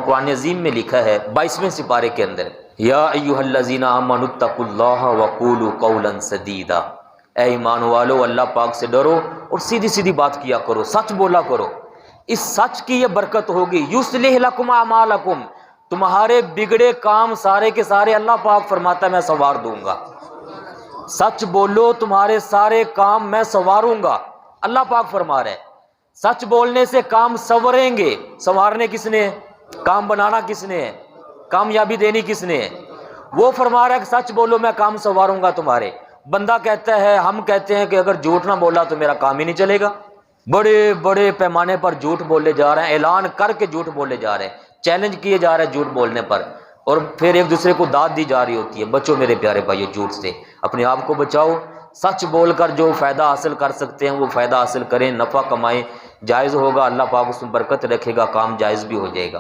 कुरान अज़ीम में लिखा है 22वें सिपारे के अंदर, या अय्युहल्लज़ीना आमनुत्तकुल्लाह वक़ूलू क़ौलन सदीदा, ए ईमान वालो अल्लाह पाक से डरो और सीधी सीधी बात किया करो, सच बोला करो। इस सच की ये बरकत होगी। युस्लिह लकुम अमालकुम, तुम्हारे बिगड़े काम सारे के सारे अल्लाह पाक फरमाता है मैं संवार दूंगा। सच बोलो, तुम्हारे सारे काम मैं संवारूंगा, अल्लाह पाक फरमा रहे। सच बोलने से काम संवरेंगे। संवारने किसने है? काम बनाना किसने है? कामयाबी देनी किसने है? वो फरमा रहा है कि सच बोलो मैं काम संवारूंगा तुम्हारे। बंदा कहता है, हम कहते हैं कि अगर झूठ ना बोला तो मेरा काम ही नहीं चलेगा। बड़े बड़े पैमाने पर झूठ बोले जा रहे हैं, ऐलान करके झूठ बोले जा रहे हैं, चैलेंज किए जा रहे हैं झूठ बोलने पर, और फिर एक दूसरे को दाद दी जा रही होती है। बचो मेरे प्यारे भाइयों झूठ से, अपने आप को बचाओ। सच बोलकर जो फ़ायदा हासिल कर सकते हैं वो फ़ायदा हासिल करें, नफ़ा कमाएं, जायज़ होगा, अल्लाह पाक उसमें बरकत रखेगा, काम जायज़ भी हो जाएगा।